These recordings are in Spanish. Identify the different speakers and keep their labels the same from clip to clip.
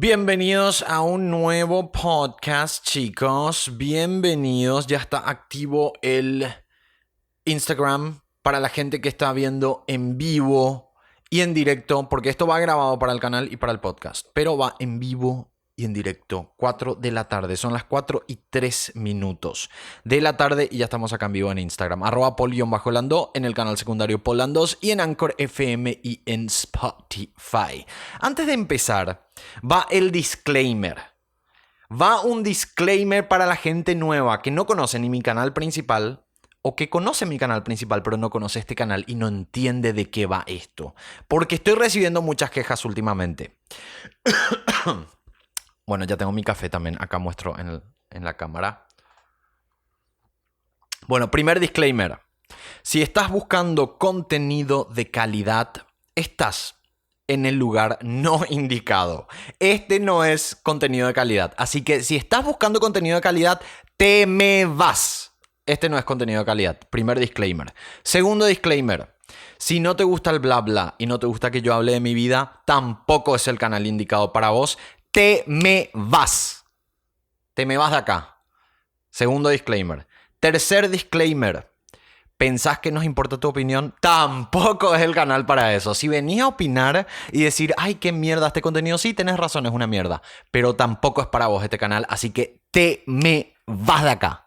Speaker 1: Bienvenidos a un nuevo podcast, chicos. Bienvenidos. Ya está activo el Instagram para la gente que está viendo en vivo y en directo, porque esto va grabado para el canal y para el podcast, pero va en vivo y en directo. 4 de la tarde. Son las 4:03 de la tarde y ya estamos acá en vivo en Instagram. @pol_lando en el canal secundario Polandos y en Anchor FM y en Spotify. Antes de empezar, va el disclaimer. Va un disclaimer para la gente nueva que no conoce ni mi canal principal o que conoce mi canal principal pero no conoce este canal y no entiende de qué va esto. Porque estoy recibiendo muchas quejas últimamente. Bueno, ya tengo mi café también. Acá muestro en la cámara. Bueno, primer disclaimer. Si estás buscando contenido de calidad, estás en el lugar no indicado. Este no es contenido de calidad. Así que si estás buscando contenido de calidad, te me vas. Este no es contenido de calidad. Primer disclaimer. Segundo disclaimer. Si no te gusta el bla bla y no te gusta que yo hable de mi vida, tampoco es el canal indicado para vos. Te me vas. Te me vas de acá. Segundo disclaimer. Tercer disclaimer. ¿Pensás que nos importa tu opinión? Tampoco es el canal para eso. Si venís a opinar y decir, ay, qué mierda este contenido, sí, tenés razón, es una mierda. Pero tampoco es para vos este canal, así que te me vas de acá.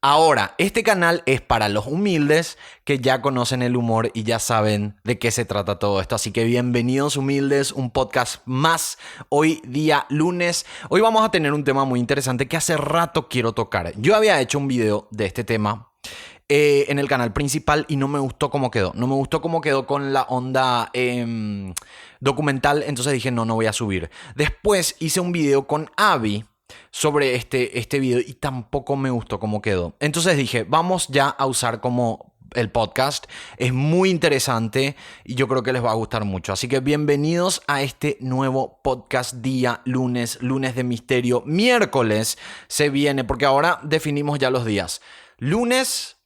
Speaker 1: Ahora, este canal es para los humildes que ya conocen el humor y ya saben de qué se trata todo esto. Así que bienvenidos humildes, un podcast más. Hoy día lunes. Hoy vamos a tener un tema muy interesante que hace rato quiero tocar. Yo había hecho un video de este tema en el canal principal y no me gustó cómo quedó. No me gustó cómo quedó con la onda documental, entonces dije no voy a subir. Después hice un video con Abby sobre este video y tampoco me gustó cómo quedó. Entonces dije, vamos ya a usar como el podcast. Es muy interesante y yo creo que les va a gustar mucho. Así que bienvenidos a este nuevo podcast día lunes de misterio. Miércoles se viene, porque ahora definimos ya los días. Lunes,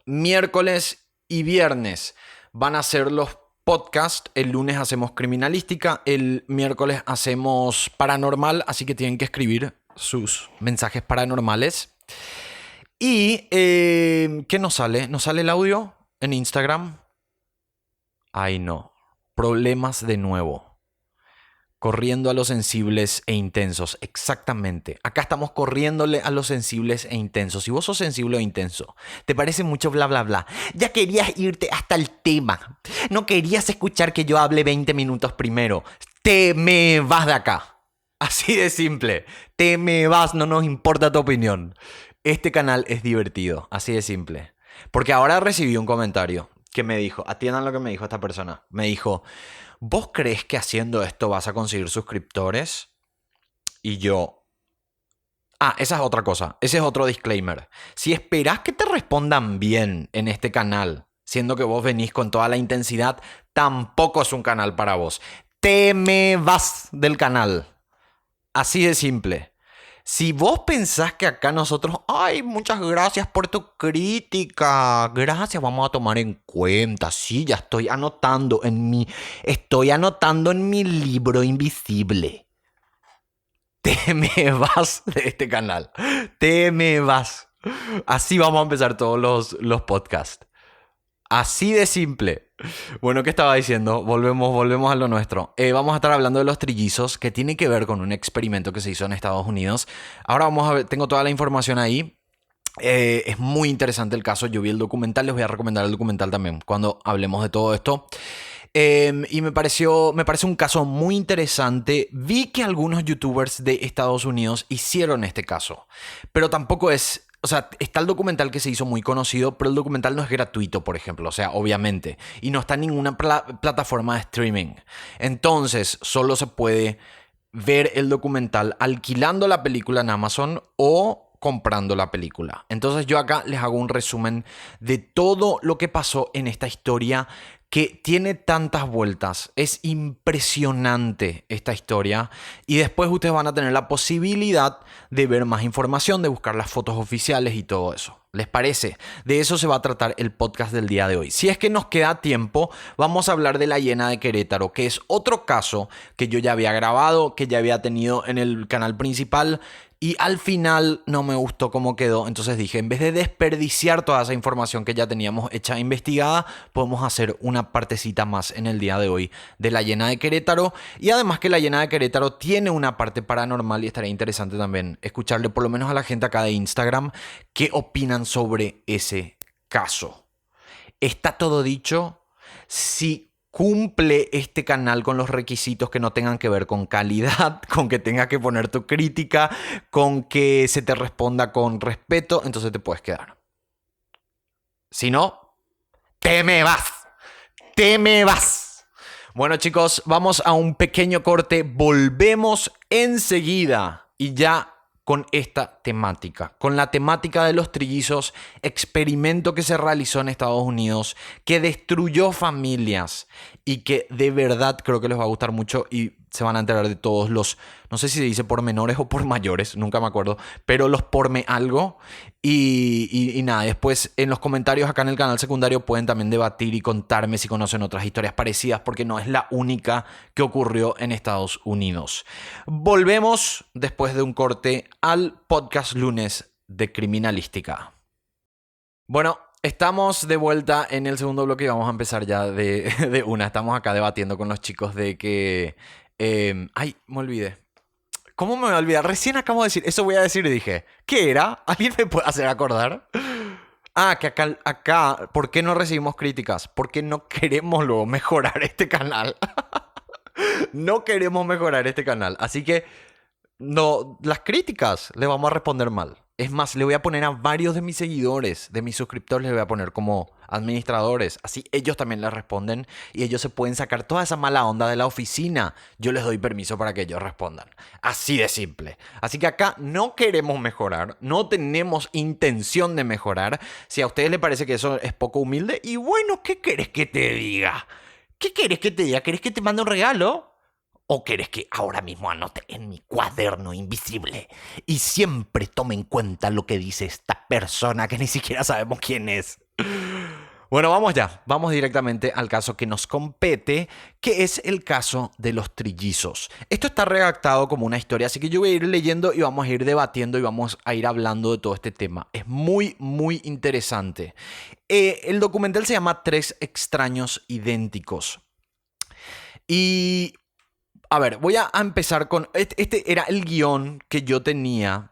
Speaker 1: miércoles y viernes van a ser los podcast. El lunes hacemos criminalística, el miércoles hacemos paranormal, así que tienen que escribir sus mensajes paranormales. Y ¿qué nos sale? ¿Nos sale el audio en Instagram? Ay, no. Problemas de nuevo. Corriendo a los sensibles e intensos. Exactamente. Acá estamos corriéndole a los sensibles e intensos. Si vos sos sensible o intenso, te parece mucho bla bla bla, ya querías irte hasta el tema. No querías escuchar que yo hable 20 minutos primero. Te me vas de acá. Así de simple. Te me vas, no nos importa tu opinión. Este canal es divertido. Así de simple. Porque ahora recibí un comentario que me dijo, atiendan lo que me dijo esta persona. Me dijo, ¿vos crees que haciendo esto vas a conseguir suscriptores? Y yo... esa es otra cosa. Ese es otro disclaimer. Si esperás que te respondan bien en este canal, siendo que vos venís con toda la intensidad, tampoco es un canal para vos. Te me vas del canal. Así de simple. Si vos pensás que acá nosotros, ay, muchas gracias por tu crítica, gracias, vamos a tomar en cuenta, sí, ya estoy anotando en mi libro invisible. Te me vas de este canal, te me vas. Así vamos a empezar todos los podcasts. Así de simple. Bueno, ¿qué estaba diciendo? Volvemos a lo nuestro. Vamos a estar hablando de los trillizos, que tiene que ver con un experimento que se hizo en Estados Unidos. Ahora vamos a ver, tengo toda la información ahí. Es muy interesante el caso. Yo vi el documental, les voy a recomendar el documental también cuando hablemos de todo esto. Y me parece un caso muy interesante. Vi que algunos youtubers de Estados Unidos hicieron este caso, pero tampoco es... O sea, está el documental que se hizo muy conocido, pero el documental no es gratuito, por ejemplo. O sea, obviamente. Y no está en ninguna plataforma de streaming. Entonces, solo se puede ver el documental alquilando la película en Amazon o comprando la película. Entonces, yo acá les hago un resumen de todo lo que pasó en esta historia que tiene tantas vueltas. Es impresionante esta historia. Y después ustedes van a tener la posibilidad de ver más información, de buscar las fotos oficiales y todo eso. ¿Les parece? De eso se va a tratar el podcast del día de hoy. Si es que nos queda tiempo, vamos a hablar de la hiena de Querétaro, que es otro caso que yo ya había grabado, que ya había tenido en el canal principal. Y al final no me gustó cómo quedó, entonces dije, en vez de desperdiciar toda esa información que ya teníamos hecha e investigada, podemos hacer una partecita más en el día de hoy de la hiena de Querétaro. Y además que la hiena de Querétaro tiene una parte paranormal y estaría interesante también escucharle por lo menos a la gente acá de Instagram qué opinan sobre ese caso. Está todo dicho. Si cumple este canal con los requisitos que no tengan que ver con calidad, con que tengas que poner tu crítica, con que se te responda con respeto, entonces te puedes quedar. Si no, te me vas. Te me vas. Bueno, chicos, vamos a un pequeño corte. Volvemos enseguida y ya con esta temática, con la temática de los trillizos, experimento que se realizó en Estados Unidos, que destruyó familias y que de verdad creo que les va a gustar mucho y se van a enterar de todos los, no sé si se dice por menores o por mayores, nunca me acuerdo, pero los porme algo y nada, después en los comentarios acá en el canal secundario pueden también debatir y contarme si conocen otras historias parecidas porque no es la única que ocurrió en Estados Unidos. Volvemos después de un corte al podcast lunes de Criminalística. Bueno, estamos de vuelta en el segundo bloque y vamos a empezar ya de una. Estamos acá debatiendo con los chicos de que... ay, me olvidé. ¿Cómo me voy a olvidar? Recién acabo de decir, eso voy a decir y dije, ¿qué era? ¿Alguien me puede hacer acordar? Ah, que acá, ¿por qué no recibimos críticas? Porque no queremos luego mejorar este canal. No queremos mejorar este canal. Así que no, las críticas le vamos a responder mal. Es más, le voy a poner a varios de mis seguidores, de mis suscriptores, les voy a poner como administradores. Así ellos también les responden y ellos se pueden sacar toda esa mala onda de la oficina. Yo les doy permiso para que ellos respondan. Así de simple. Así que acá no queremos mejorar, no tenemos intención de mejorar. Si a ustedes les parece que eso es poco humilde, y bueno, ¿qué querés que te diga? ¿Qué querés que te diga? ¿Querés que te mande un regalo? ¿O querés que ahora mismo anote en mi cuaderno invisible y siempre tome en cuenta lo que dice esta persona que ni siquiera sabemos quién es? Bueno, vamos directamente al caso que nos compete, que es el caso de los trillizos. Esto está redactado como una historia, así que yo voy a ir leyendo y vamos a ir debatiendo y vamos a ir hablando de todo este tema. Es muy, muy interesante. El documental se llama Tres extraños idénticos. Y... a ver, voy a empezar con... Este era el guión que yo tenía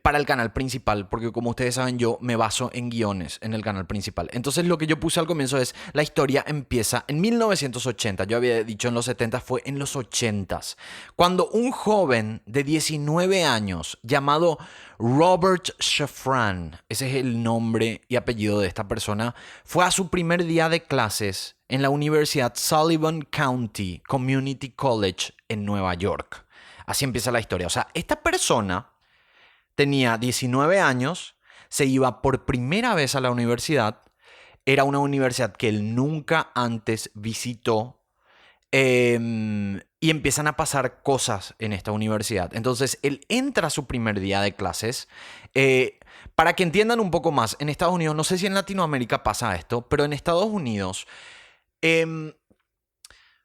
Speaker 1: para el canal principal, porque como ustedes saben yo me baso en guiones en el canal principal. Entonces lo que yo puse al comienzo es, la historia empieza en 1980, yo había dicho en los 70, fue en los 80s, cuando un joven de 19 años llamado Robert Shafran, ese es el nombre y apellido de esta persona, fue a su primer día de clases en la Universidad Sullivan County Community College en Nueva York. Así empieza la historia. O sea, esta persona tenía 19 años, se iba por primera vez a la universidad, era una universidad que él nunca antes visitó, y empiezan a pasar cosas en esta universidad. Entonces, él entra a su primer día de clases. Para que entiendan un poco más, en Estados Unidos, no sé si en Latinoamérica pasa esto, pero en Estados Unidos...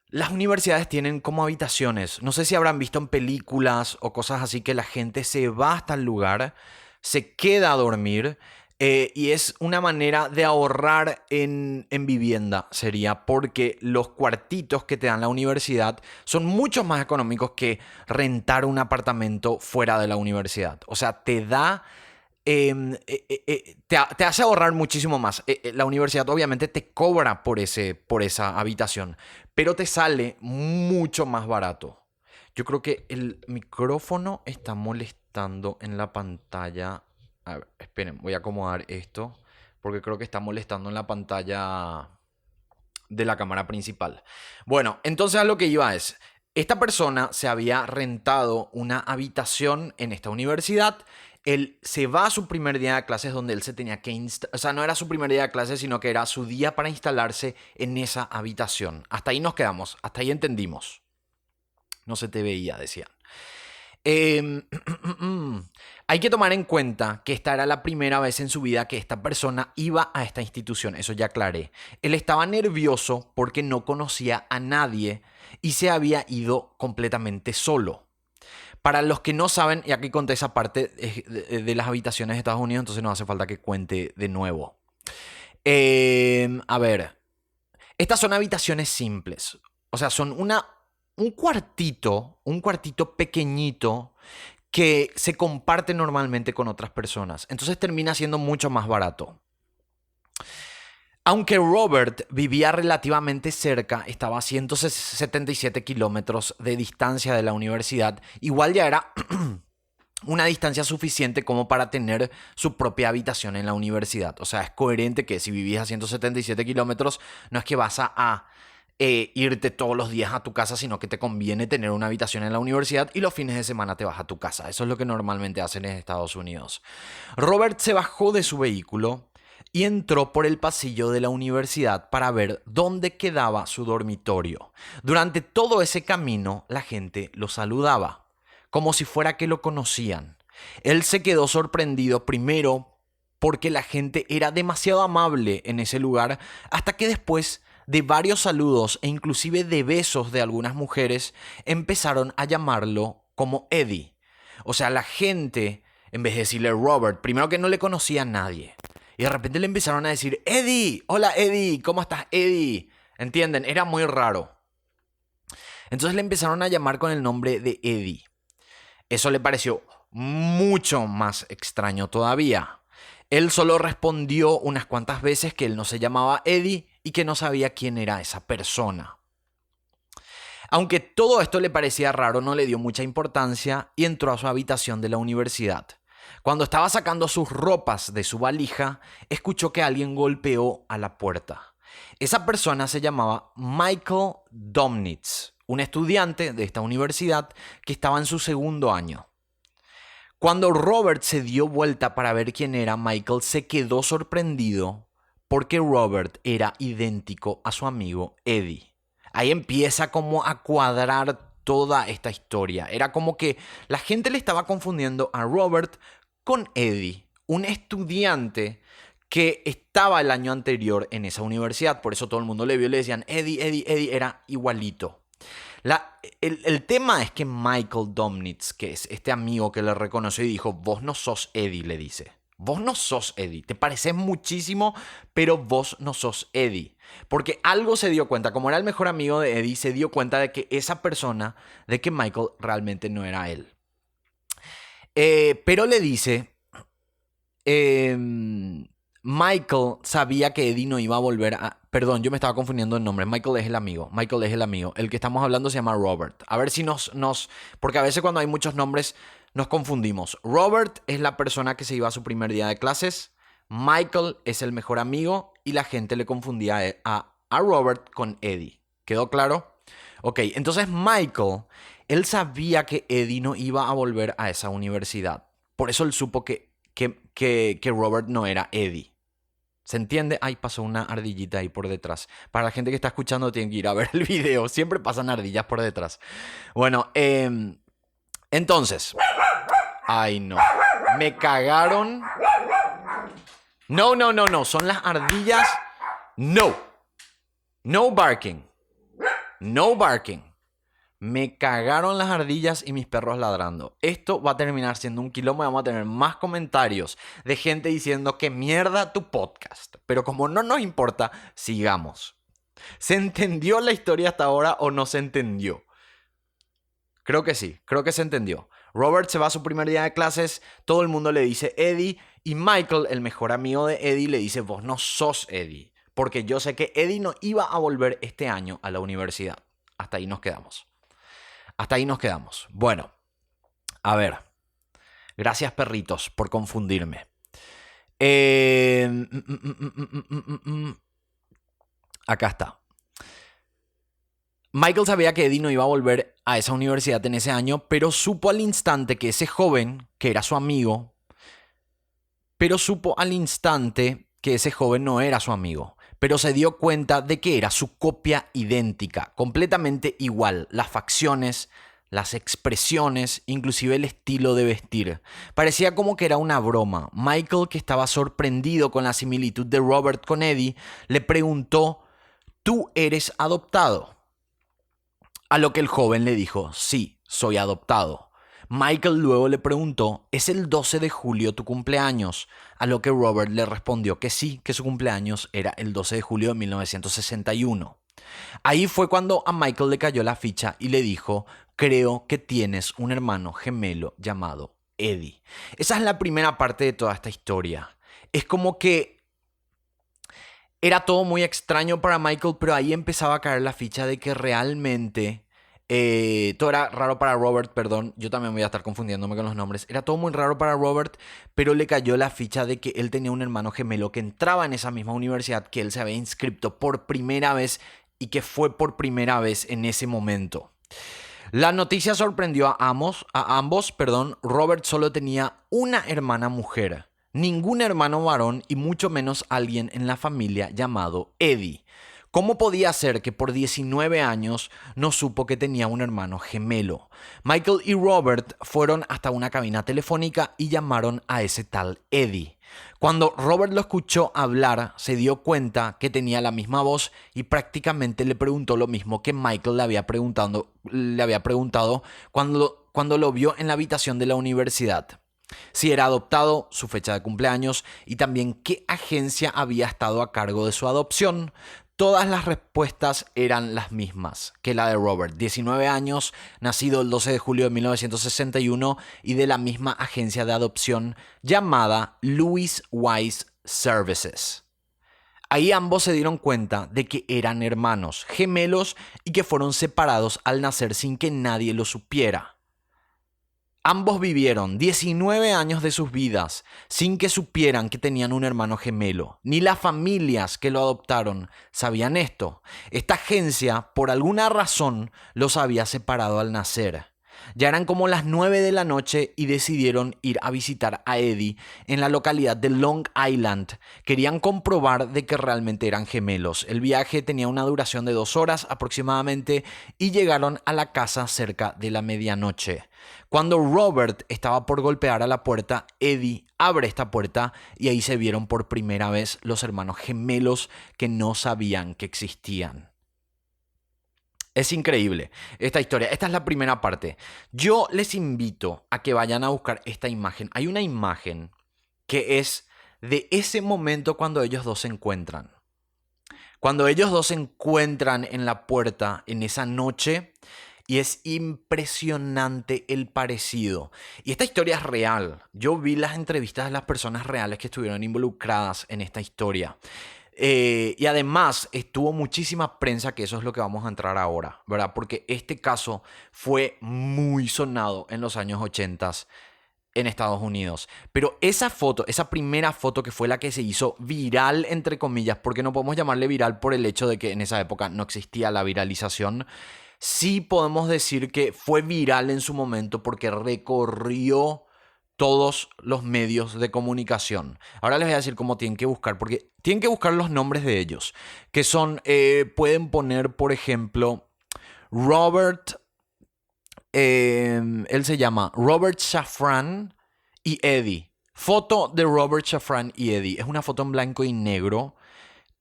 Speaker 1: las universidades tienen como habitaciones. No sé si habrán visto en películas o cosas así que la gente se va hasta el lugar, se queda a dormir, y es una manera de ahorrar en vivienda, sería porque los cuartitos que te dan la universidad son mucho más económicos que rentar un apartamento fuera de la universidad. O sea, te da... te hace ahorrar muchísimo más. La universidad obviamente te cobra por esa habitación, pero te sale mucho más barato. Yo creo que el micrófono está molestando en la pantalla. A ver, esperen, voy a acomodar esto porque creo que está molestando en la pantalla de la cámara principal. Bueno, entonces a lo que iba es, esta persona se había rentado una habitación en esta universidad él se va a su primer día de clases donde él se tenía que o sea, no era su primer día de clases, sino que era su día para instalarse en esa habitación. Hasta ahí nos quedamos, hasta ahí entendimos. No se te veía, decían. Hay que tomar en cuenta que esta era la primera vez en su vida que esta persona iba a esta institución, eso ya aclaré. Él estaba nervioso porque no conocía a nadie y se había ido completamente solo. Para los que no saben, y aquí conté esa parte de las habitaciones de Estados Unidos, entonces no hace falta que cuente de nuevo. A ver, estas son habitaciones simples, o sea, son un cuartito pequeñito que se comparte normalmente con otras personas. Entonces termina siendo mucho más barato. Aunque Robert vivía relativamente cerca, estaba a 177 kilómetros de distancia de la universidad, igual ya era una distancia suficiente como para tener su propia habitación en la universidad. O sea, es coherente que si vivís a 177 kilómetros, no es que vas a irte todos los días a tu casa, sino que te conviene tener una habitación en la universidad y los fines de semana te vas a tu casa. Eso es lo que normalmente hacen en Estados Unidos. Robert se bajó de su vehículo y entró por el pasillo de la universidad para ver dónde quedaba su dormitorio. Durante todo ese camino, la gente lo saludaba, como si fuera que lo conocían. Él se quedó sorprendido primero porque la gente era demasiado amable en ese lugar, hasta que después de varios saludos e inclusive de besos de algunas mujeres, empezaron a llamarlo como Eddie. O sea, la gente, en vez de decirle Robert, primero que no le conocía a nadie. Y de repente le empezaron a decir, Eddie, hola Eddie, ¿cómo estás Eddie? ¿Entienden? Era muy raro. Entonces le empezaron a llamar con el nombre de Eddie. Eso le pareció mucho más extraño todavía. Él solo respondió unas cuantas veces que él no se llamaba Eddie y que no sabía quién era esa persona. Aunque todo esto le parecía raro, no le dio mucha importancia y entró a su habitación de la universidad. Cuando estaba sacando sus ropas de su valija, escuchó que alguien golpeó a la puerta. Esa persona se llamaba Michael Domnitz, un estudiante de esta universidad que estaba en su segundo año. Cuando Robert se dio vuelta para ver quién era, Michael se quedó sorprendido porque Robert era idéntico a su amigo Eddie. Ahí empieza como a cuadrar toda esta historia. Era como que la gente le estaba confundiendo a Robert con Eddie, un estudiante que estaba el año anterior en esa universidad. Por eso todo el mundo le vio y le decían Eddie, Eddie, Eddie, era igualito. El tema es que Michael Domnitz, que es este amigo que le reconoció y dijo, vos no sos Eddie, le dice. Vos no sos Eddie, te pareces muchísimo, pero vos no sos Eddie. Porque algo se dio cuenta, como era el mejor amigo de Eddie, se dio cuenta de que esa persona, de que Michael realmente no era él. Pero le dice, Michael sabía que Eddie no iba a volver a... Perdón, yo me estaba confundiendo el nombre. Michael es el amigo. El que estamos hablando se llama Robert. A ver si porque a veces cuando hay muchos nombres nos confundimos. Robert es la persona que se iba a su primer día de clases. Michael es el mejor amigo y la gente le confundía a Robert con Eddie. ¿Quedó claro? Ok, entonces Michael, él sabía que Eddie no iba a volver a esa universidad. Por eso él supo que Robert no era Eddie. ¿Se entiende? Ay, pasó una ardillita ahí por detrás. Para la gente que está escuchando tienen que ir a ver el video. Siempre pasan ardillas por detrás. Bueno, entonces... Ay, no. Me cagaron. No. Son las ardillas. No. No barking. No barking. Me cagaron las ardillas y mis perros ladrando. Esto va a terminar siendo un quilombo y vamos a tener más comentarios de gente diciendo que mierda tu podcast. Pero como no nos importa, sigamos. ¿Se entendió la historia hasta ahora o no se entendió? Creo que sí, creo que se entendió. Robert se va a su primer día de clases, todo el mundo le dice Eddie y Michael, el mejor amigo de Eddie, le dice vos no sos Eddie. Porque yo sé que Eddie no iba a volver este año a la universidad. Hasta ahí nos quedamos. Bueno, a ver. Gracias, perritos, por confundirme. Acá está. Michael sabía que Eddie no iba a volver a esa universidad en ese año, pero supo al instante que ese joven, que era su amigo, pero supo al instante que ese joven no era su amigo. Pero se dio cuenta de que era su copia idéntica, completamente igual, las facciones, las expresiones, inclusive el estilo de vestir. Parecía como que era una broma. Michael, que estaba sorprendido con la similitud de Robert con Eddie, le preguntó: ¿tú eres adoptado? A lo que el joven le dijo: sí, soy adoptado. Michael luego le preguntó: ¿es el 12 de julio tu cumpleaños? A lo que Robert le respondió que sí, que su cumpleaños era el 12 de julio de 1961. Ahí fue cuando a Michael le cayó la ficha y le dijo: creo que tienes un hermano gemelo llamado Eddie. Esa es la primera parte de toda esta historia. Es como que era todo muy extraño para Michael, pero ahí empezaba a caer la ficha de que realmente todo era raro para Robert, perdón, yo también voy a estar confundiéndome con los nombres. Era todo muy raro para Robert, pero le cayó la ficha de que él tenía un hermano gemelo que entraba en esa misma universidad, que él se había inscrito por primera vez y que fue por primera vez en ese momento. La noticia sorprendió a ambos. Robert solo tenía una hermana mujer, ningún hermano varón y mucho menos alguien en la familia llamado Eddie. ¿Cómo podía ser que por 19 años no supo que tenía un hermano gemelo? Michael y Robert fueron hasta una cabina telefónica y llamaron a ese tal Eddie. Cuando Robert lo escuchó hablar, se dio cuenta que tenía la misma voz y prácticamente le preguntó lo mismo que Michael le había preguntado cuando lo vio en la habitación de la universidad. Si era adoptado, su fecha de cumpleaños y también qué agencia había estado a cargo de su adopción. Todas las respuestas eran las mismas que la de Robert, 19 años, nacido el 12 de julio de 1961 y de la misma agencia de adopción llamada Louis Wise Services. Ahí ambos se dieron cuenta de que eran hermanos, gemelos y que fueron separados al nacer sin que nadie lo supiera. Ambos vivieron 19 años de sus vidas sin que supieran que tenían un hermano gemelo. Ni las familias que lo adoptaron sabían esto. Esta agencia, por alguna razón, los había separado al nacer. Ya eran como las 9 de la noche y decidieron ir a visitar a Eddie en la localidad de Long Island. Querían comprobar de que realmente eran gemelos. El viaje tenía una duración de 2 horas aproximadamente y llegaron a la casa cerca de la medianoche. Cuando Robert estaba por golpear a la puerta, Eddie abre esta puerta y ahí se vieron por primera vez los hermanos gemelos que no sabían que existían. Es increíble esta historia. Esta es la primera parte. Yo les invito a que vayan a buscar esta imagen. Hay una imagen que es de ese momento cuando ellos dos se encuentran. Cuando ellos dos se encuentran en la puerta en esa noche, y es impresionante el parecido. Y esta historia es real. Yo vi las entrevistas de las personas reales que estuvieron involucradas en esta historia. Y además estuvo muchísima prensa, que eso es lo que vamos a entrar ahora, ¿verdad? Porque este caso fue muy sonado en los años 80 en Estados Unidos. Pero esa foto, esa primera foto que fue la que se hizo viral, entre comillas, porque no podemos llamarle viral por el hecho de que en esa época no existía la viralización, sí podemos decir que fue viral en su momento porque recorrió todos los medios de comunicación. Ahora les voy a decir cómo tienen que buscar, porque tienen que buscar los nombres de ellos, que son, pueden poner, por ejemplo, Robert, él se llama Robert Shafran y Eddie. Foto de Robert Shafran y Eddie. Es una foto en blanco y negro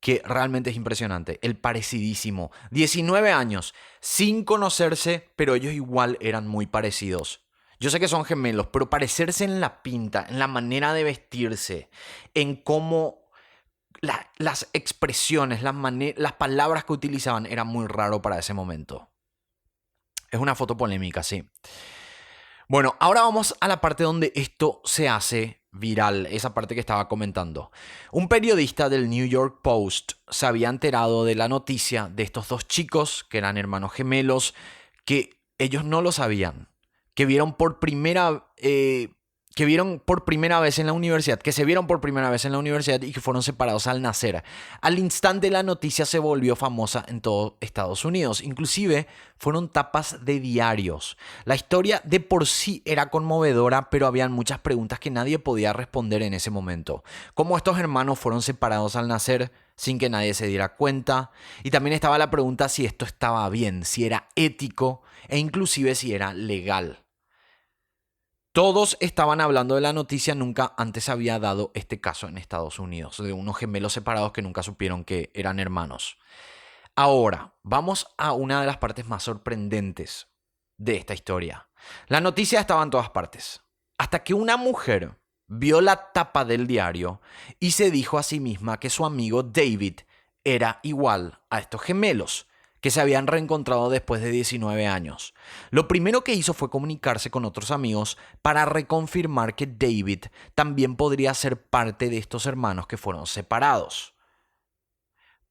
Speaker 1: que realmente es impresionante. El parecidísimo. 19 años, sin conocerse, pero ellos igual eran muy parecidos. Yo sé que son gemelos, pero parecerse en la pinta, en la manera de vestirse, en cómo las expresiones, las palabras que utilizaban, era muy raro para ese momento. Es una foto polémica, sí. Bueno, ahora vamos a la parte donde esto se hace viral, esa parte que estaba comentando. Un periodista del New York Post se había enterado de la noticia de estos dos chicos, que eran hermanos gemelos, que ellos no lo sabían, que vieron por primera que vieron por primera vez en la universidad, que se vieron por primera vez en la universidad y que fueron separados al nacer. Al instante la noticia se volvió famosa en todo Estados Unidos. Inclusive fueron tapas de diarios. La historia de por sí era conmovedora, pero habían muchas preguntas que nadie podía responder en ese momento. ¿Cómo estos hermanos fueron separados al nacer sin que nadie se diera cuenta? Y también estaba la pregunta si esto estaba bien, si era ético e inclusive si era legal. Todos estaban hablando de la noticia, nunca antes había dado este caso en Estados Unidos, de unos gemelos separados que nunca supieron que eran hermanos. Ahora, vamos a una de las partes más sorprendentes de esta historia. La noticia estaba en todas partes, hasta que una mujer vio la tapa del diario y se dijo a sí misma que su amigo David era igual a estos gemelos, que se habían reencontrado después de 19 años. Lo primero que hizo fue comunicarse con otros amigos para reconfirmar que David también podría ser parte de estos hermanos que fueron separados.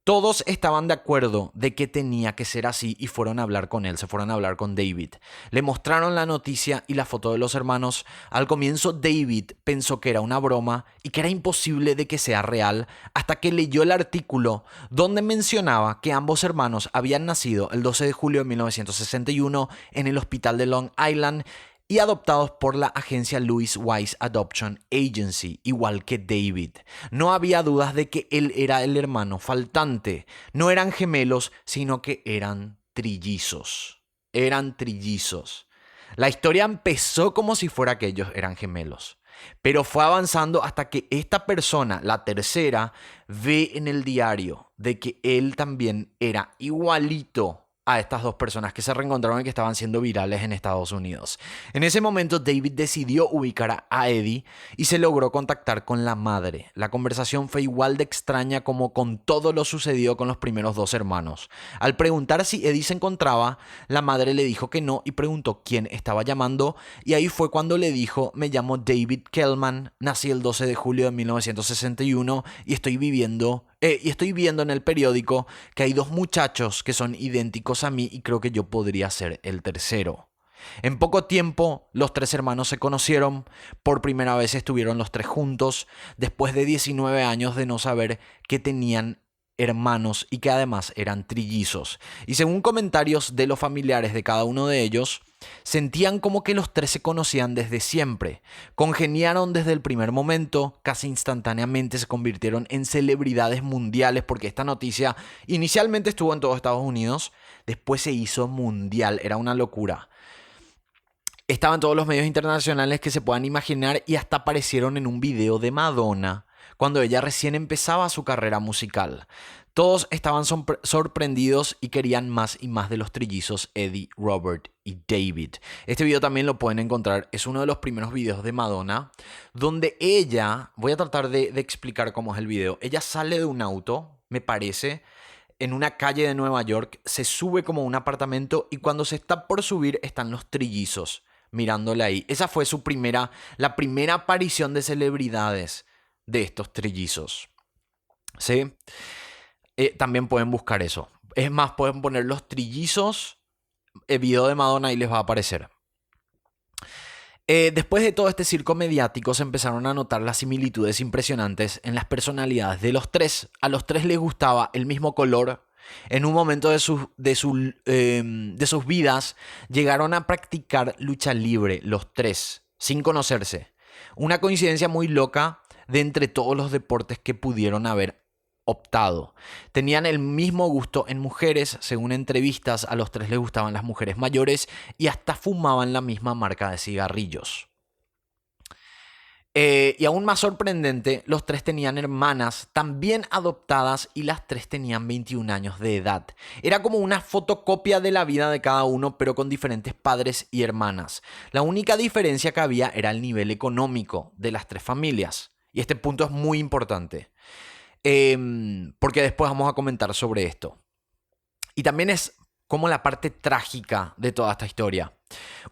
Speaker 1: Todos estaban de acuerdo de que tenía que ser así y fueron a hablar con él, se fueron a hablar con David. Le mostraron la noticia y la foto de los hermanos. Al comienzo David pensó que era una broma y que era imposible de que sea real hasta que leyó el artículo donde mencionaba que ambos hermanos habían nacido el 12 de julio de 1961 en el hospital de Long Island y adoptados por la agencia Louis Wise Adoption Agency, igual que David. No había dudas de que él era el hermano faltante. No eran gemelos, sino que eran trillizos. Eran trillizos. La historia empezó como si fuera que ellos eran gemelos, pero fue avanzando hasta que esta persona, la tercera, ve en el diario de que él también era igualito a estas dos personas que se reencontraron y que estaban siendo virales en Estados Unidos. En ese momento David decidió ubicar a Eddie y se logró contactar con la madre. La conversación fue igual de extraña como con todo lo sucedido con los primeros dos hermanos. Al preguntar si Eddie se encontraba, la madre le dijo que no y preguntó quién estaba llamando, y ahí fue cuando le dijo: me llamo David Kellman, nací el 12 de julio de 1961 y estoy viendo en el periódico que hay dos muchachos que son idénticos a mí y creo que yo podría ser el tercero. En poco tiempo, los tres hermanos se conocieron. Por primera vez estuvieron los tres juntos, después de 19 años de no saber que tenían hermanos y que además eran trillizos. Y según comentarios de los familiares de cada uno de ellos, sentían como que los tres se conocían desde siempre. Congeniaron desde el primer momento, casi instantáneamente se convirtieron en celebridades mundiales porque esta noticia inicialmente estuvo en todos Estados Unidos, después se hizo mundial, era una locura. Estaban todos los medios internacionales que se puedan imaginar y hasta aparecieron en un video de Madonna cuando ella recién empezaba su carrera musical. Todos estaban sorprendidos y querían más y más de los trillizos Eddie, Robert y David. Este video también lo pueden encontrar, es uno de los primeros videos de Madonna, donde ella, voy a tratar de explicar cómo es el video, ella sale de un auto, me parece, en una calle de Nueva York, se sube como a un apartamento y cuando se está por subir están los trillizos mirándole ahí. Esa fue la primera aparición de celebridades de estos trillizos. ¿Sí? También pueden buscar eso. Es más, pueden poner los trillizos, el video de Madonna y les va a aparecer. Después de todo este circo mediático se empezaron a notar las similitudes impresionantes en las personalidades de los tres. A los tres les gustaba el mismo color. En un momento de sus vidas llegaron a practicar lucha libre los tres, sin conocerse. Una coincidencia muy loca de entre todos los deportes que pudieron haber optado. Tenían el mismo gusto en mujeres, según entrevistas, a los tres les gustaban las mujeres mayores y hasta fumaban la misma marca de cigarrillos. Y aún más sorprendente, los tres tenían hermanas también adoptadas y las tres tenían 21 años de edad. Era como una fotocopia de la vida de cada uno, pero con diferentes padres y hermanas. La única diferencia que había era el nivel económico de las tres familias. Y este punto es muy importante, porque después vamos a comentar sobre esto. Y también es como la parte trágica de toda esta historia.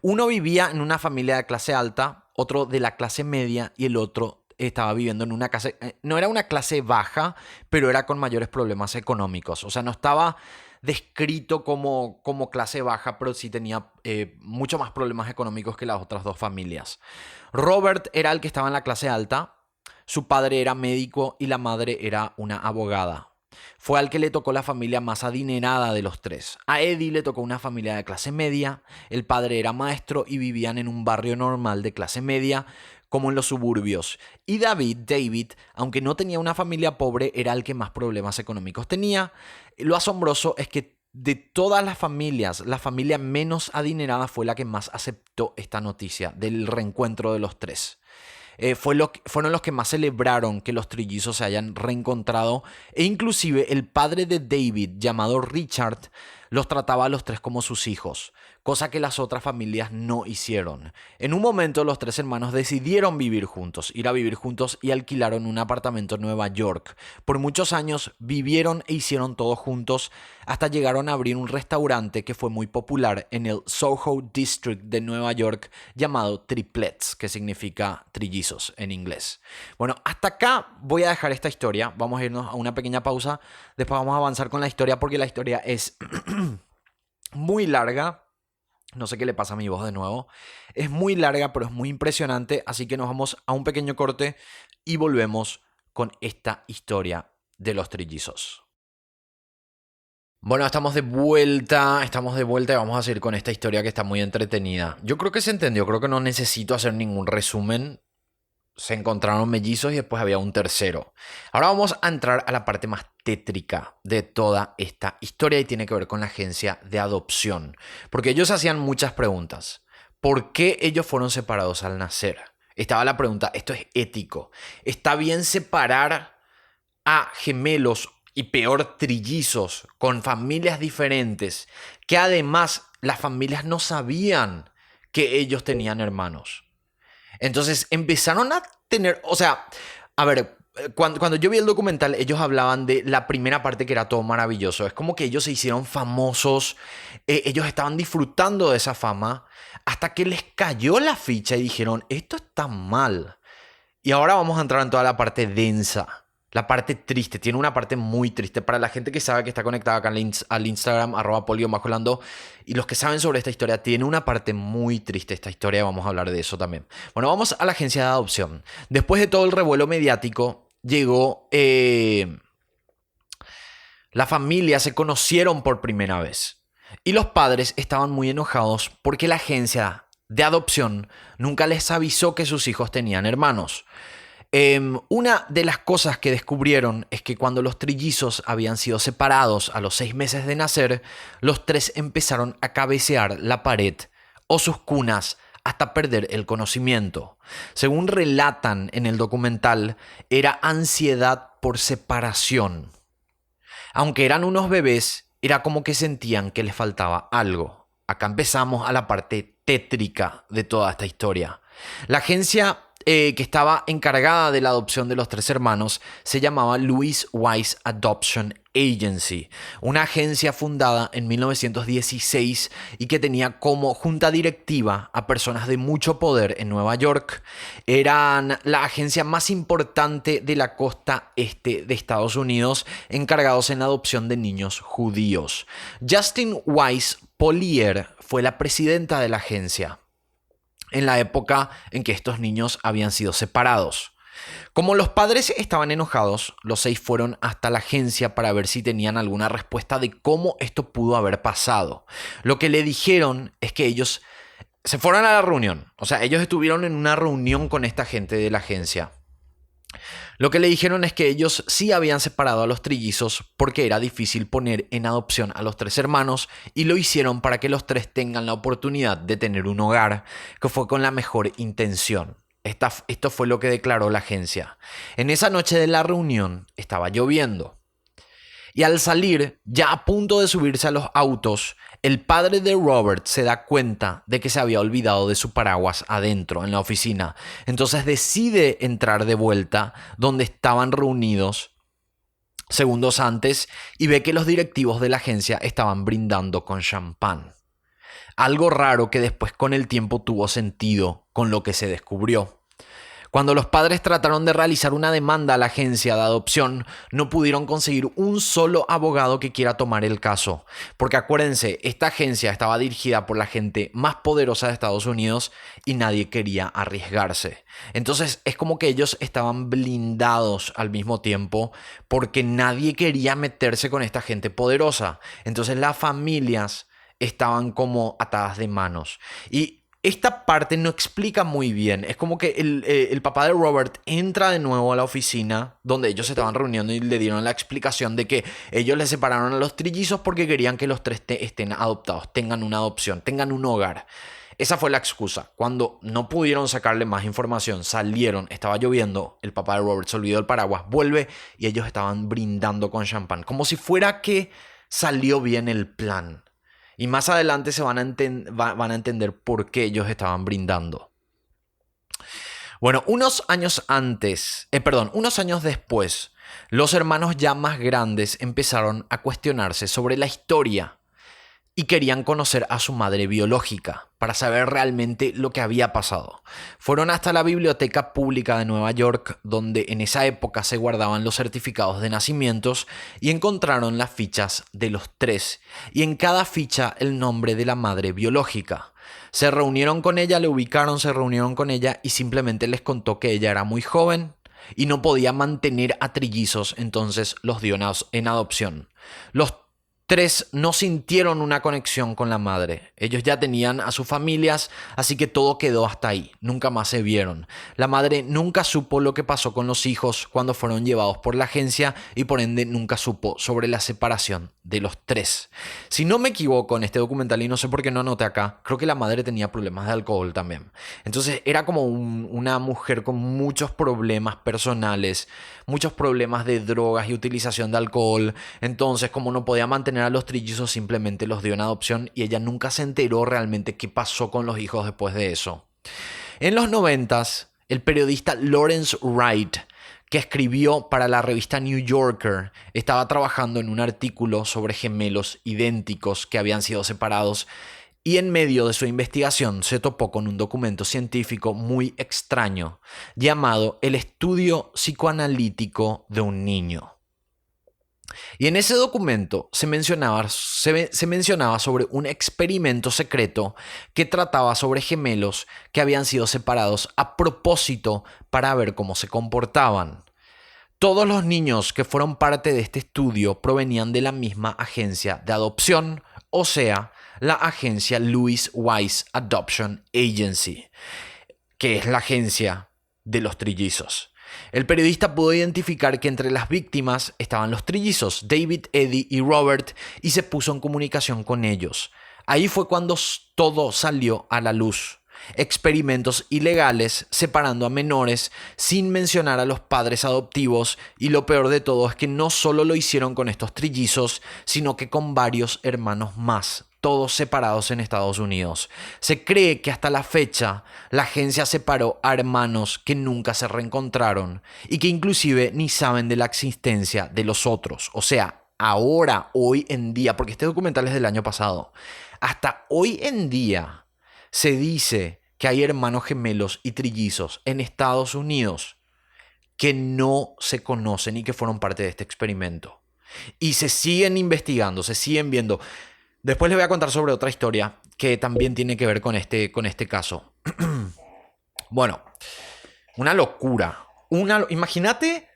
Speaker 1: Uno vivía en una familia de clase alta, otro de la clase media y el otro estaba viviendo en una clase, no era una clase baja, pero era con mayores problemas económicos. O sea, no estaba descrito como clase baja, pero sí tenía mucho más problemas económicos que las otras dos familias. Robert era el que estaba en la clase alta, su padre era médico y la madre era una abogada. Fue al que le tocó la familia más adinerada de los tres. A Eddie le tocó una familia de clase media, el padre era maestro y vivían en un barrio normal de clase media, como en los suburbios. Y David, aunque no tenía una familia pobre, era el que más problemas económicos tenía. Lo asombroso es que de todas las familias, la familia menos adinerada fue la que más aceptó esta noticia del reencuentro de los tres. Fueron los que más celebraron que los trillizos se hayan reencontrado, e inclusive el padre de David, llamado Richard, los trataba a los tres como sus hijos, cosa que las otras familias no hicieron. En un momento los tres hermanos decidieron ir a vivir juntos y alquilaron un apartamento en Nueva York. Por muchos años vivieron e hicieron todo juntos hasta llegaron a abrir un restaurante que fue muy popular en el Soho District de Nueva York llamado Triplets, que significa trillizos en inglés. Bueno, hasta acá voy a dejar esta historia. Vamos a irnos a una pequeña pausa. Después vamos a avanzar con la historia porque la historia es muy larga. No sé qué le pasa a mi voz de nuevo. Es muy larga, pero es muy impresionante. Así que nos vamos a un pequeño corte y volvemos con esta historia de los trillizos. Bueno, estamos de vuelta y vamos a seguir con esta historia que está muy entretenida. Yo creo que se entendió, creo que no necesito hacer ningún resumen. Se encontraron mellizos y después había un tercero. Ahora vamos a entrar a la parte más tétrica de toda esta historia y tiene que ver con la agencia de adopción. Porque ellos hacían muchas preguntas. ¿Por qué ellos fueron separados al nacer? Estaba la pregunta, ¿esto es ético? ¿Está bien separar a gemelos y peor trillizos con familias diferentes que además las familias no sabían que ellos tenían hermanos? Entonces empezaron a tener, o sea, a ver, cuando yo vi el documental, ellos hablaban de la primera parte que era todo maravilloso. Es como que ellos se hicieron famosos, ellos estaban disfrutando de esa fama, hasta que les cayó la ficha y dijeron, esto está mal. Y ahora vamos a entrar en toda la parte densa. La parte triste, tiene una parte muy triste. Para la gente que sabe que está conectada acá al Instagram, @polio_lando, y los que saben sobre esta historia, tiene una parte muy triste esta historia, vamos a hablar de eso también. Bueno, vamos a la agencia de adopción. Después de todo el revuelo mediático, llegó... la familia se conocieron por primera vez. Y los padres estaban muy enojados porque la agencia de adopción nunca les avisó que sus hijos tenían hermanos. Una de las cosas que descubrieron es que cuando los trillizos habían sido separados a los 6 meses de nacer, los tres empezaron a cabecear la pared o sus cunas hasta perder el conocimiento. Según relatan en el documental, era ansiedad por separación. Aunque eran unos bebés, era como que sentían que les faltaba algo. Acá empezamos a la parte tétrica de toda esta historia. La agencia que estaba encargada de la adopción de los tres hermanos se llamaba Louis Wise Adoption Agency, una agencia fundada en 1916 y que tenía como junta directiva a personas de mucho poder en Nueva York. Eran la agencia más importante de la costa este de Estados Unidos, encargados en la adopción de niños judíos. Justine Wise Polier fue la presidenta de la agencia en la época en que estos niños habían sido separados. Como los padres estaban enojados, los 6 fueron hasta la agencia para ver si tenían alguna respuesta de cómo esto pudo haber pasado. Lo que le dijeron es que ellos se fueron a la reunión. O sea, ellos estuvieron en una reunión con esta gente de la agencia. Lo que le dijeron es que ellos sí habían separado a los trillizos porque era difícil poner en adopción a los 3 hermanos y lo hicieron para que los 3 tengan la oportunidad de tener un hogar, que fue con la mejor intención. Esto fue lo que declaró la agencia. En esa noche de la reunión estaba lloviendo. Y al salir, ya a punto de subirse a los autos, el padre de Robert se da cuenta de que se había olvidado de su paraguas adentro en la oficina. Entonces decide entrar de vuelta donde estaban reunidos segundos antes y ve que los directivos de la agencia estaban brindando con champán. Algo raro que después con el tiempo tuvo sentido con lo que se descubrió. Cuando los padres trataron de realizar una demanda a la agencia de adopción, no pudieron conseguir un solo abogado que quiera tomar el caso. Porque acuérdense, esta agencia estaba dirigida por la gente más poderosa de Estados Unidos y nadie quería arriesgarse. Entonces es como que ellos estaban blindados al mismo tiempo porque nadie quería meterse con esta gente poderosa. Entonces las familias estaban como atadas de manos. Y esta parte no explica muy bien. Es como que el papá de Robert entra de nuevo a la oficina donde ellos se estaban reuniendo y le dieron la explicación de que ellos le separaron a los trillizos porque querían que los tres estén adoptados, tengan una adopción, tengan un hogar. Esa fue la excusa. Cuando no pudieron sacarle más información, salieron, estaba lloviendo, el papá de Robert se olvidó el paraguas, vuelve y ellos estaban brindando con champán, como si fuera que salió bien el plan. Y más adelante se van a entender por qué ellos estaban brindando. Bueno, unos años después, los hermanos ya más grandes empezaron a cuestionarse sobre la historia y querían conocer a su madre biológica para saber realmente lo que había pasado. Fueron hasta la Biblioteca Pública de Nueva York, donde en esa época se guardaban los certificados de nacimientos, y encontraron las fichas de los tres, y en cada ficha el nombre de la madre biológica. Se reunieron con ella, se reunieron con ella y simplemente les contó que ella era muy joven y no podía mantener a trillizos, entonces los dio en adopción. Los tres no sintieron una conexión con la madre. Ellos ya tenían a sus familias, así que todo quedó hasta ahí. Nunca más se vieron. La madre nunca supo lo que pasó con los hijos cuando fueron llevados por la agencia y por ende nunca supo sobre la separación de los tres. Si no me equivoco en este documental, y no sé por qué no anoté acá, creo que la madre tenía problemas de alcohol también. Entonces era como una mujer con muchos problemas personales, muchos problemas de drogas y utilización de alcohol. Entonces, como no podía mantener a los trillizos, simplemente los dio en adopción y ella nunca se enteró realmente qué pasó con los hijos después de eso. En los 90s, el periodista Lawrence Wright, que escribió para la revista New Yorker, estaba trabajando en un artículo sobre gemelos idénticos que habían sido separados, y en medio de su investigación se topó con un documento científico muy extraño llamado El Estudio Psicoanalítico de un Niño. Y en ese documento se mencionaba sobre un experimento secreto que trataba sobre gemelos que habían sido separados a propósito para ver cómo se comportaban. Todos los niños que fueron parte de este estudio provenían de la misma agencia de adopción, o sea, la agencia Louis Wise Adoption Agency, que es la agencia de los trillizos. El periodista pudo identificar que entre las víctimas estaban los trillizos, David, Eddie y Robert, y se puso en comunicación con ellos. Ahí fue cuando todo salió a la luz. Experimentos ilegales separando a menores sin mencionar a los padres adoptivos, y lo peor de todo es que no solo lo hicieron con estos trillizos, sino que con varios hermanos más, todos separados en Estados Unidos. Se cree que hasta la fecha la agencia separó a hermanos que nunca se reencontraron y que inclusive ni saben de la existencia de los otros. O sea, ahora, hoy en día, porque este documental es del año pasado, hasta hoy en día se dice que hay hermanos gemelos y trillizos en Estados Unidos que no se conocen y que fueron parte de este experimento. Y se siguen investigando, se siguen viendo. Después les voy a contar sobre otra historia que también tiene que ver con este caso. Bueno, una locura. Imagínate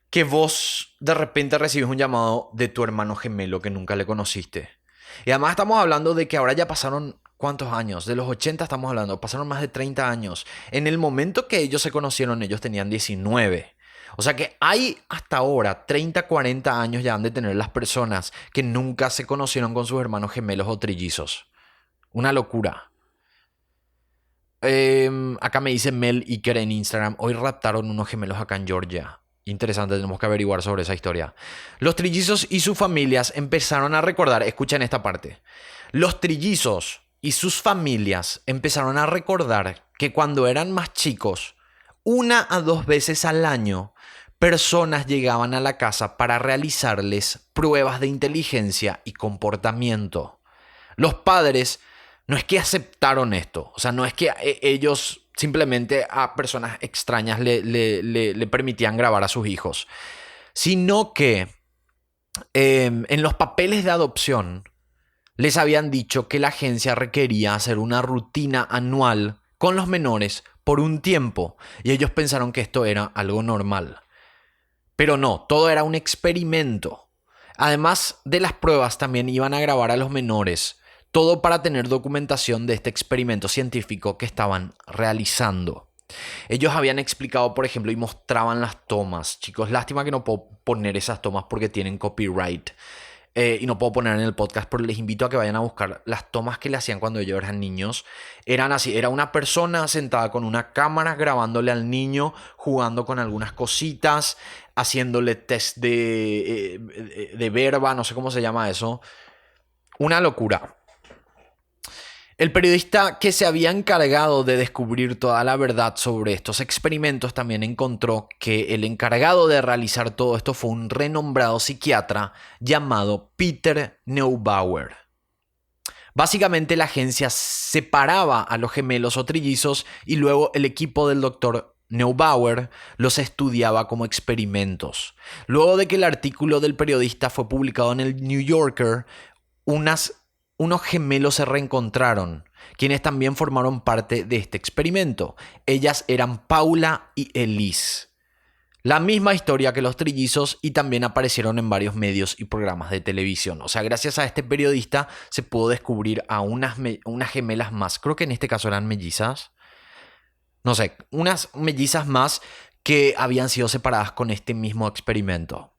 Speaker 1: que vos de repente recibes un llamado de tu hermano gemelo que nunca le conociste. Y además estamos hablando de que ahora ya pasaron, ¿cuántos años? De los 80 estamos hablando, pasaron más de 30 años. En el momento que ellos se conocieron, ellos tenían 19. O sea que hay hasta ahora 30, 40 años ya han de tener las personas que nunca se conocieron con sus hermanos gemelos o trillizos. Una locura. Acá me dice Mel Iker en Instagram, hoy raptaron unos gemelos acá en Georgia. Interesante, tenemos que averiguar sobre esa historia. Los trillizos y sus familias empezaron a recordar, escuchen esta parte. Los trillizos y sus familias empezaron a recordar que cuando eran más chicos, 1 a 2 veces al año, personas llegaban a la casa para realizarles pruebas de inteligencia y comportamiento. Los padres no es que aceptaron esto, o sea, no es que ellos simplemente a personas extrañas le permitían grabar a sus hijos, sino que en los papeles de adopción les habían dicho que la agencia requería hacer una rutina anual con los menores por un tiempo, y ellos pensaron que esto era algo normal. Pero no, todo era un experimento. Además de las pruebas, también iban a grabar a los menores, todo para tener documentación de este experimento científico que estaban realizando. Ellos habían explicado, por ejemplo, y mostraban las tomas. Chicos, lástima que no puedo poner esas tomas porque tienen copyright. Y no puedo poner en el podcast, pero les invito a que vayan a buscar las tomas que le hacían cuando ellos eran niños. Eran así, era una persona sentada con una cámara grabándole al niño, jugando con algunas cositas, haciéndole test de verba, no sé cómo se llama eso. Una locura. El periodista que se había encargado de descubrir toda la verdad sobre estos experimentos también encontró que el encargado de realizar todo esto fue un renombrado psiquiatra llamado Peter Neubauer. Básicamente la agencia separaba a los gemelos o trillizos y luego el equipo del doctor Neubauer los estudiaba como experimentos. Luego de que el artículo del periodista fue publicado en el New Yorker, unos gemelos se reencontraron, quienes también formaron parte de este experimento. Ellas eran Paula y Elise. La misma historia que los trillizos, y también aparecieron en varios medios y programas de televisión. O sea, gracias a este periodista se pudo descubrir a unas gemelas más. Creo que en este caso eran mellizas. No sé, unas mellizas más que habían sido separadas con este mismo experimento.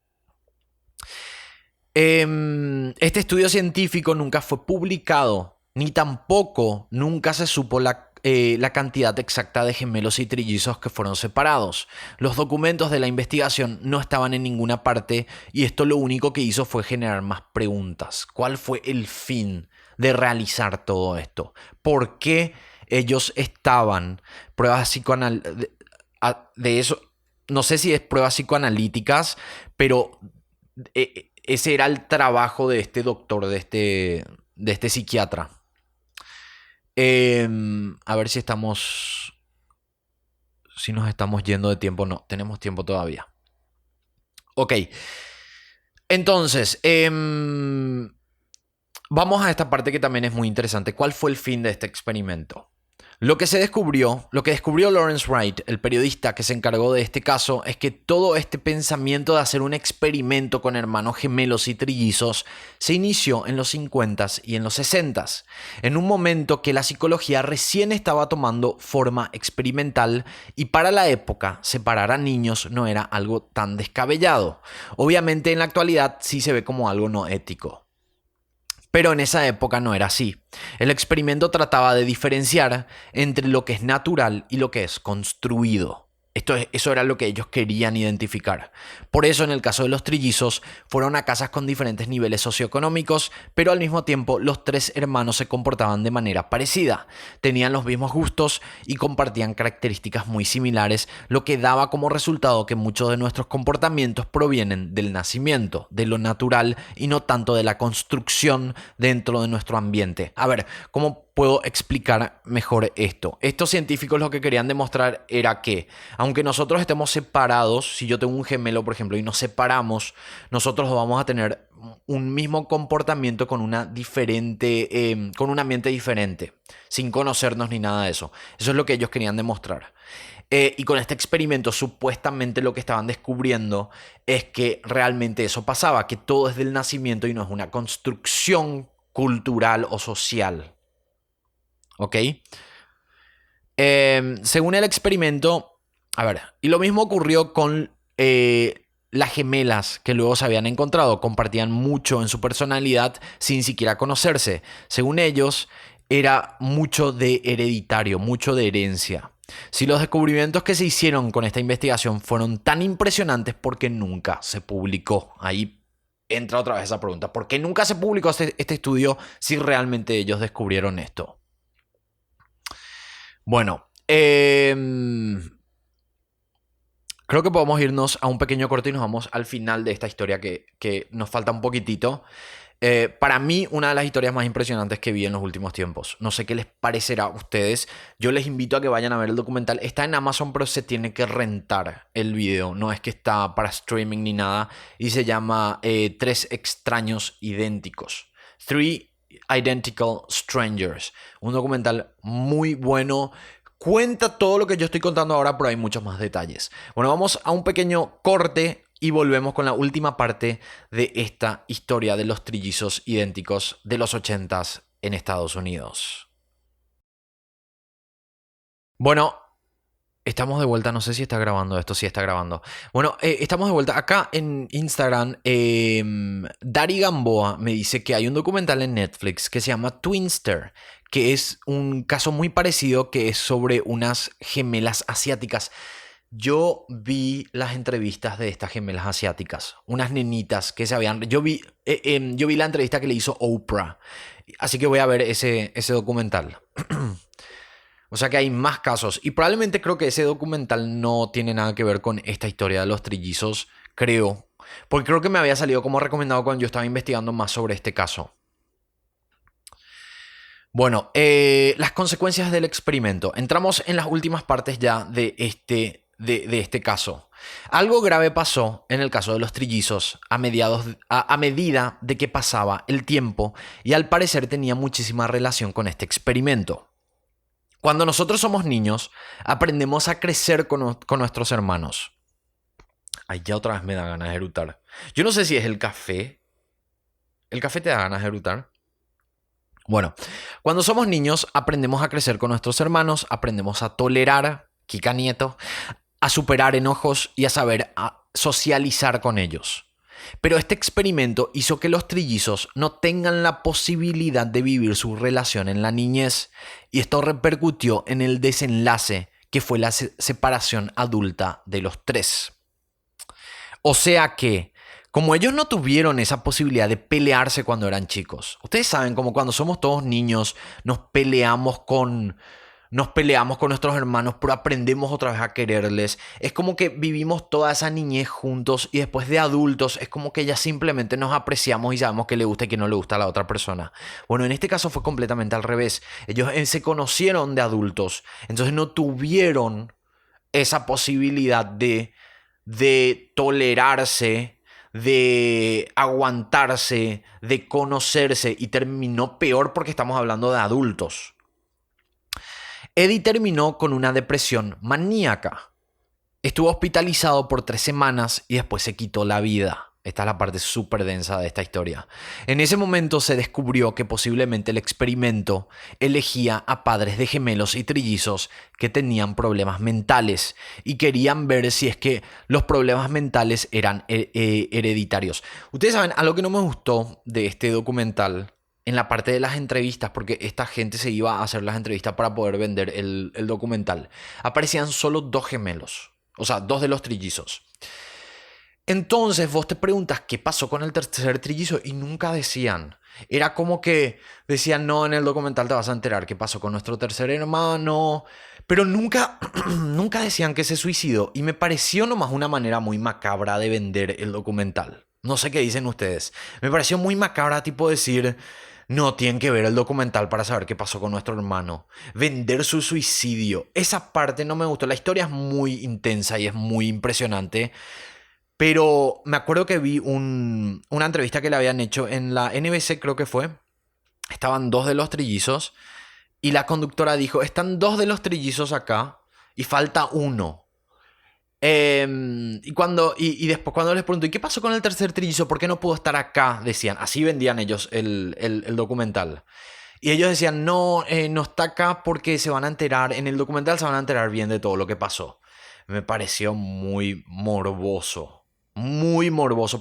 Speaker 1: Este estudio científico nunca fue publicado, ni tampoco nunca se supo la cantidad exacta de gemelos y trillizos que fueron separados. Los documentos de la investigación no estaban en ninguna parte, y esto lo único que hizo fue generar más preguntas. ¿Cuál fue el fin de realizar todo esto? ¿Por qué ellos estaban? Pruebas psicoanalíticas, de eso, no sé si es pruebas psicoanalíticas, pero ese era el trabajo de este doctor, de este psiquiatra. A ver si nos estamos yendo de tiempo. No, tenemos tiempo todavía. Ok. Entonces, vamos a esta parte que también es muy interesante. ¿Cuál fue el fin de este experimento? Lo que descubrió Lawrence Wright, el periodista que se encargó de este caso, es que todo este pensamiento de hacer un experimento con hermanos gemelos y trillizos se inició en los 50s y en los 60s, en un momento que la psicología recién estaba tomando forma experimental, y para la época separar a niños no era algo tan descabellado. Obviamente en la actualidad sí se ve como algo no ético. Pero en esa época no era así. El experimento trataba de diferenciar entre lo que es natural y lo que es construido. Eso era lo que ellos querían identificar. Por eso en el caso de los trillizos fueron a casas con diferentes niveles socioeconómicos, pero al mismo tiempo los tres hermanos se comportaban de manera parecida. Tenían los mismos gustos y compartían características muy similares, lo que daba como resultado que muchos de nuestros comportamientos provienen del nacimiento, de lo natural, y no tanto de la construcción dentro de nuestro ambiente. A ver, ¿cómo puedo explicar mejor esto? Estos científicos lo que querían demostrar era que, aunque nosotros estemos separados, si yo tengo un gemelo, por ejemplo, y nos separamos, nosotros vamos a tener un mismo comportamiento con un ambiente diferente, sin conocernos ni nada de eso. Eso es lo que ellos querían demostrar. Y con este experimento supuestamente lo que estaban descubriendo es que realmente eso pasaba, que todo es del nacimiento y no es una construcción cultural o social. ¿Ok? Según el experimento, a ver, y lo mismo ocurrió con las gemelas que luego se habían encontrado. Compartían mucho en su personalidad sin siquiera conocerse. Según ellos, era mucho de hereditario, mucho de herencia. Si los descubrimientos que se hicieron con esta investigación fueron tan impresionantes, ¿por qué nunca se publicó? Ahí entra otra vez esa pregunta. ¿Por qué nunca se publicó este estudio si realmente ellos descubrieron esto? Bueno, creo que podemos irnos a un pequeño corte y nos vamos al final de esta historia que nos falta un poquitito. Para mí, una de las historias más impresionantes que vi en los últimos tiempos. No sé qué les parecerá a ustedes. Yo les invito a que vayan a ver el documental. Está en Amazon, pero se tiene que rentar el video. No es que está para streaming ni nada. Y se llama Tres extraños idénticos. Three Identical Strangers. Un documental muy bueno. Cuenta todo lo que yo estoy contando ahora, pero hay muchos más detalles. Bueno, vamos a un pequeño corte y volvemos con la última parte de esta historia de los trillizos idénticos de los 80s en Estados Unidos. Bueno, estamos de vuelta. No sé si está grabando esto. Sí está grabando. Bueno, estamos de vuelta. Acá en Instagram, Dari Gamboa me dice que hay un documental en Netflix que se llama Twinster, que es un caso muy parecido, que es sobre unas gemelas asiáticas. Yo vi las entrevistas de estas gemelas asiáticas, unas nenitas que se habían... yo vi la entrevista que le hizo Oprah, así que voy a ver ese documental. O sea que hay más casos y probablemente creo que ese documental no tiene nada que ver con esta historia de los trillizos, creo, porque creo que me había salido como recomendado cuando yo estaba investigando más sobre este caso. Bueno, las consecuencias del experimento. Entramos en las últimas partes ya de este caso. Algo grave pasó en el caso de los trillizos a medida de que pasaba el tiempo y al parecer tenía muchísima relación con este experimento. Cuando nosotros somos niños, aprendemos a crecer con nuestros hermanos. Ay, ya otra vez me da ganas de erutar. Yo no sé si es el café. ¿El café te da ganas de erutar? Bueno, cuando somos niños aprendemos a crecer con nuestros hermanos, aprendemos a tolerar, Kika Nieto, a superar enojos y a saber socializar con ellos. Pero este experimento hizo que los trillizos no tengan la posibilidad de vivir su relación en la niñez y esto repercutió en el desenlace que fue la separación adulta de los tres. O sea que, como ellos no tuvieron esa posibilidad de pelearse cuando eran chicos, ustedes saben, como cuando somos todos niños nos peleamos con nuestros hermanos, pero aprendemos otra vez a quererles. Es como que vivimos toda esa niñez juntos y después de adultos es como que ya simplemente nos apreciamos y sabemos qué le gusta y qué no le gusta a la otra persona. Bueno, en este caso fue completamente al revés. Ellos se conocieron de adultos, entonces no tuvieron esa posibilidad de tolerarse, de aguantarse, de conocerse y terminó peor porque estamos hablando de adultos. Eddie terminó con una depresión maníaca. Estuvo hospitalizado por 3 semanas y después se quitó la vida. Esta es la parte súper densa de esta historia. En ese momento se descubrió que posiblemente el experimento elegía a padres de gemelos y trillizos que tenían problemas mentales y querían ver si es que los problemas mentales eran hereditarios. Ustedes saben, algo que no me gustó de este documental en la parte de las entrevistas, porque esta gente se iba a hacer las entrevistas para poder vender el documental, aparecían solo 2 gemelos, o sea, 2 de los trillizos. Entonces vos te preguntas qué pasó con el tercer trillizo y nunca decían. Era como que decían, no, en el documental te vas a enterar qué pasó con nuestro tercer hermano, pero nunca, nunca decían que se suicidó y me pareció nomás una manera muy macabra de vender el documental. No sé qué dicen ustedes. Me pareció muy macabra tipo decir, no, tienen que ver el documental para saber qué pasó con nuestro hermano. Vender su suicidio. Esa parte no me gustó. La historia es muy intensa y es muy impresionante. Pero me acuerdo que vi una entrevista que le habían hecho en la NBC, creo que fue. Estaban 2 de los trillizos y la conductora dijo, están 2 de los trillizos acá y falta uno. Y después cuando les pregunto, ¿y qué pasó con el tercer trillizo? ¿Por qué no pudo estar acá? Decían, así vendían ellos el documental. Y ellos decían, no, no está acá porque se van a enterar, en el documental se van a enterar bien de todo lo que pasó. Me pareció muy morboso,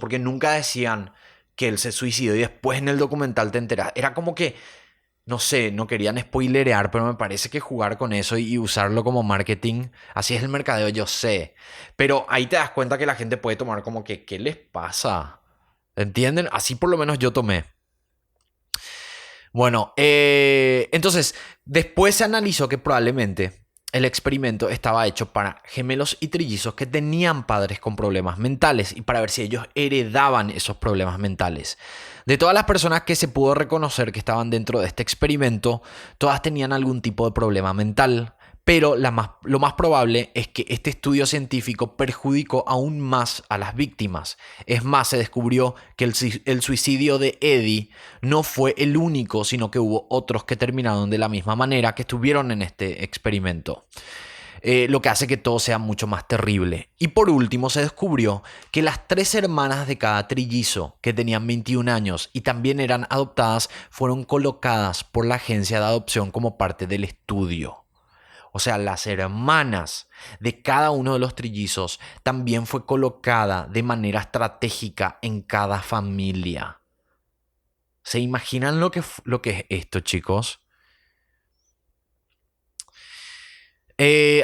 Speaker 1: porque nunca decían que él se suicidó y después en el documental te enteras. Era como que, no sé, no querían spoilerear, pero me parece que jugar con eso y usarlo como marketing, así es el mercadeo, yo sé. Pero ahí te das cuenta que la gente puede tomar como que, ¿qué les pasa? ¿Entienden? Así por lo menos yo tomé. Bueno, entonces, después se analizó que probablemente el experimento estaba hecho para gemelos y trillizos que tenían padres con problemas mentales y para ver si ellos heredaban esos problemas mentales. De todas las personas que se pudo reconocer que estaban dentro de este experimento, todas tenían algún tipo de problema mental. Pero lo más probable es que este estudio científico perjudicó aún más a las víctimas. Es más, se descubrió que el suicidio de Eddie no fue el único, sino que hubo otros que terminaron de la misma manera que estuvieron en este experimento. Lo que hace que todo sea mucho más terrible. Y por último se descubrió que las 3 hermanas de cada trillizo, que tenían 21 años y también eran adoptadas, fueron colocadas por la agencia de adopción como parte del estudio. O sea, las hermanas de cada uno de los trillizos también fue colocada de manera estratégica en cada familia. ¿Se imaginan lo que es esto, chicos?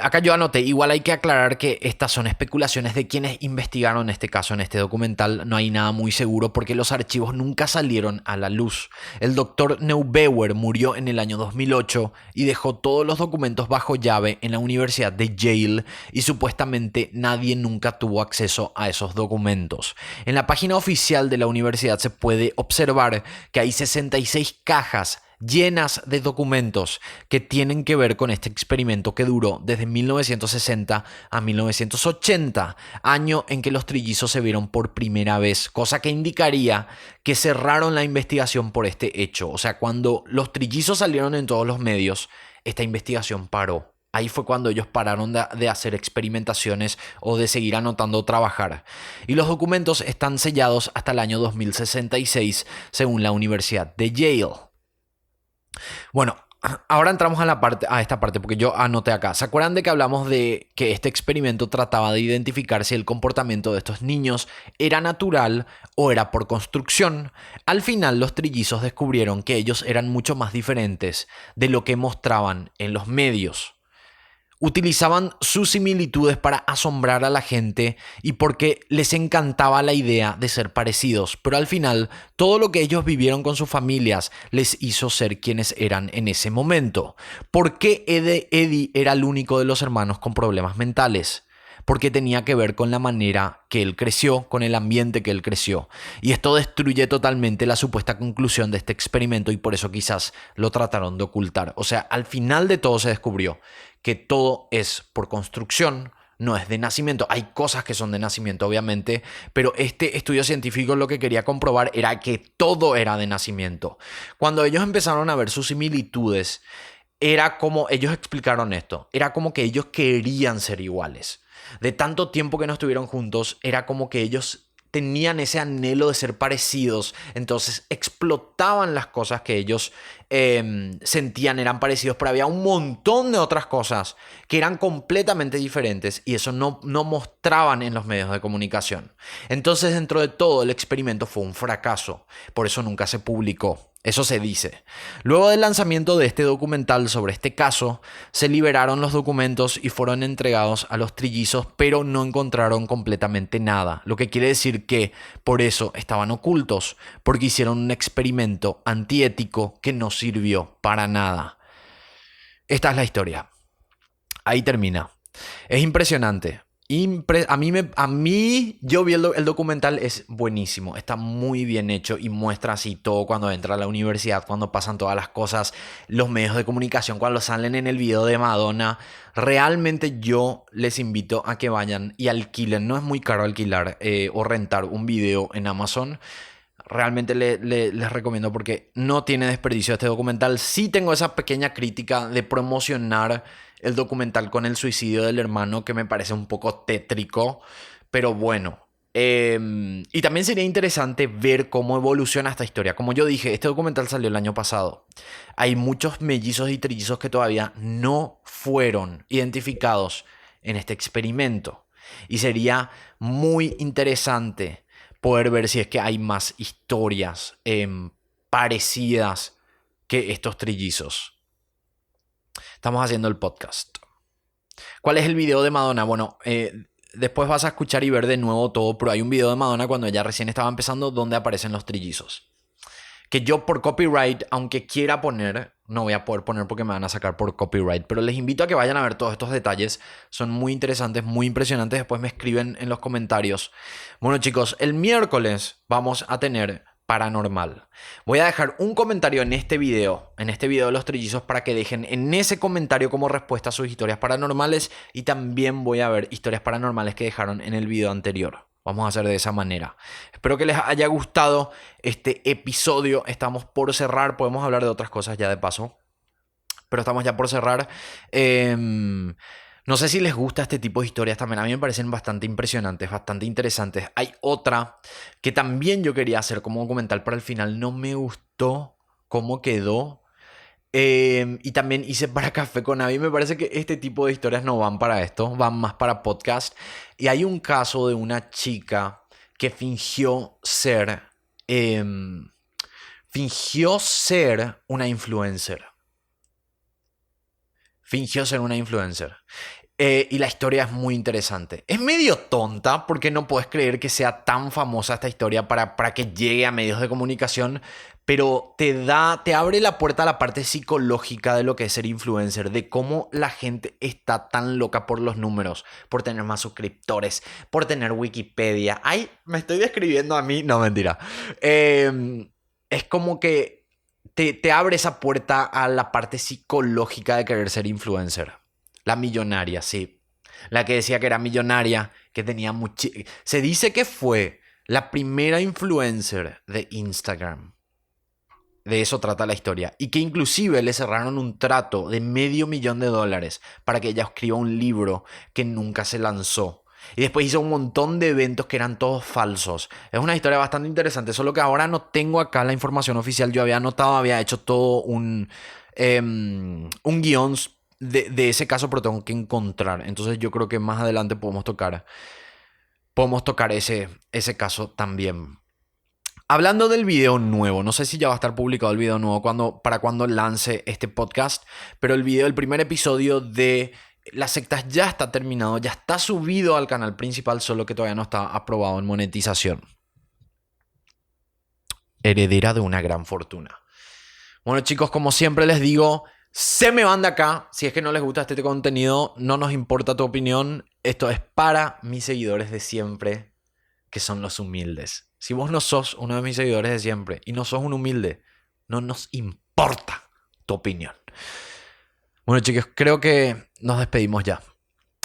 Speaker 1: Acá yo anoté, igual hay que aclarar que estas son especulaciones de quienes investigaron este caso en este documental. No hay nada muy seguro porque los archivos nunca salieron a la luz. El doctor Neubauer murió en el año 2008 y dejó todos los documentos bajo llave en la Universidad de Yale y supuestamente nadie nunca tuvo acceso a esos documentos. En la página oficial de la universidad se puede observar que hay 66 cajas llenas de documentos que tienen que ver con este experimento que duró desde 1960 a 1980, año en que los trillizos se vieron por primera vez, cosa que indicaría que cerraron la investigación por este hecho. O sea, cuando los trillizos salieron en todos los medios, esta investigación paró. Ahí fue cuando ellos pararon de hacer experimentaciones o de seguir anotando o trabajar. Y los documentos están sellados hasta el año 2066, según la Universidad de Yale. Bueno, ahora entramos a esta parte porque yo anoté acá. ¿Se acuerdan de que hablamos de que este experimento trataba de identificar si el comportamiento de estos niños era natural o era por construcción? Al final los trillizos descubrieron que ellos eran mucho más diferentes de lo que mostraban en los medios. Utilizaban sus similitudes para asombrar a la gente y porque les encantaba la idea de ser parecidos, pero al final todo lo que ellos vivieron con sus familias les hizo ser quienes eran en ese momento. ¿Por qué Eddie era el único de los hermanos con problemas mentales? Porque tenía que ver con la manera que él creció, con el ambiente que él creció. Y esto destruye totalmente la supuesta conclusión de este experimento y por eso quizás lo trataron de ocultar. O sea, al final de todo se descubrió que todo es por construcción, no es de nacimiento. Hay cosas que son de nacimiento, obviamente, pero este estudio científico lo que quería comprobar era que todo era de nacimiento. Cuando ellos empezaron a ver sus similitudes, era como, ellos explicaron esto, era como que ellos querían ser iguales. De tanto tiempo que no estuvieron juntos, era como que ellos tenían ese anhelo de ser parecidos, entonces explotaban las cosas que ellos sentían eran parecidos, pero había un montón de otras cosas que eran completamente diferentes y eso no mostraban en los medios de comunicación. Entonces, dentro de todo, el experimento fue un fracaso, por eso nunca se publicó. Eso se dice. Luego del lanzamiento de este documental sobre este caso, se liberaron los documentos y fueron entregados a los trillizos, pero no encontraron completamente nada. Lo que quiere decir que por eso estaban ocultos, porque hicieron un experimento antiético que no sirvió para nada. Esta es la historia. Ahí termina. Es impresionante. A mí, yo vi el documental, es buenísimo, está muy bien hecho y muestra así todo cuando entra a la universidad, cuando pasan todas las cosas, los medios de comunicación, cuando salen en el video de Madonna. Realmente yo les invito a que vayan y alquilen, no es muy caro alquilar o rentar un video en Amazon. Realmente les recomiendo porque no tiene desperdicio este documental. Sí tengo esa pequeña crítica de promocionar el documental con el suicidio del hermano que me parece un poco tétrico, pero bueno. Y también sería interesante ver cómo evoluciona esta historia. Como yo dije, este documental salió el año pasado. Hay muchos mellizos y trillizos que todavía no fueron identificados en este experimento. Y sería muy interesante poder ver si es que hay más historias parecidas que estos trillizos. Estamos haciendo el podcast. ¿Cuál es el video de Madonna? Bueno, después vas a escuchar y ver de nuevo todo, pero hay un video de Madonna cuando ella recién estaba empezando donde aparecen los trillizos. que yo por copyright, aunque quiera poner, no voy a poder poner porque me van a sacar por copyright, pero les invito a que vayan a ver todos estos detalles, son muy interesantes, muy impresionantes, después me escriben en los comentarios. Bueno chicos, el miércoles vamos a tener paranormal. Voy a dejar un comentario en este video de los trillizos, para que dejen en ese comentario como respuesta a sus historias paranormales, y también voy a ver historias paranormales que dejaron en el video anterior. Vamos a hacer de esa manera. Espero que les haya gustado este episodio. Estamos por cerrar. Podemos hablar de otras cosas ya de paso, pero estamos ya por cerrar. No sé si les gusta este tipo de historias también. A mí me parecen bastante impresionantes, bastante interesantes. Hay otra que también yo quería hacer como documental para el final. No me gustó cómo quedó. Y también hice para Café con Abby. Me parece que este tipo de historias no van para esto, van más para podcast. Y hay un caso de una chica que fingió ser una influencer. Fingió ser una influencer. Y la historia es muy interesante. Es medio tonta porque no puedes creer que sea tan famosa esta historia para que llegue a medios de comunicación, pero te abre la puerta a la parte psicológica de lo que es ser influencer, de cómo la gente está tan loca por los números, por tener más suscriptores, por tener Wikipedia. Ay, me estoy describiendo a mí. No, mentira. Es como que te abre esa puerta a la parte psicológica de querer ser influencer. La millonaria, sí. La que decía que era millonaria, que tenía Se dice que fue la primera influencer de Instagram. De eso trata la historia. Y que inclusive le cerraron un trato de $500,000 para que ella escriba un libro que nunca se lanzó. Y después hizo un montón de eventos que eran todos falsos. Es una historia bastante interesante, solo que ahora no tengo acá la información oficial. Yo había anotado, había hecho todo un guión de ese caso, pero tengo que encontrar. Entonces yo creo que más adelante podemos tocar ese caso también. Hablando del video nuevo, no sé si ya va a estar publicado el video nuevo para cuando lance este podcast, pero el primer episodio de Las sectas ya está terminado, ya está subido al canal principal, solo que todavía no está aprobado en monetización. Heredera de una gran fortuna. Bueno chicos, como siempre les digo, se me van de acá. Si es que no les gusta este contenido, no nos importa tu opinión. Esto es para mis seguidores de siempre, que son los humildes. Si vos no sos uno de mis seguidores de siempre y no sos un humilde, no nos importa tu opinión. Bueno chicos, creo que nos despedimos ya.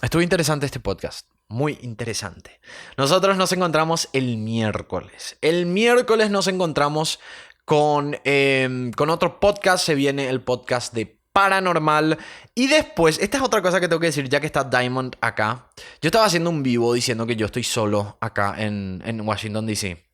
Speaker 1: Estuvo interesante este podcast. Muy interesante. Nosotros nos encontramos el miércoles. El miércoles nos encontramos con otro podcast. Se viene el podcast de Paranormal. Y después, esta es otra cosa que tengo que decir, ya que está Diamond acá. Yo estaba haciendo un vivo diciendo que yo estoy solo acá en Washington, D.C.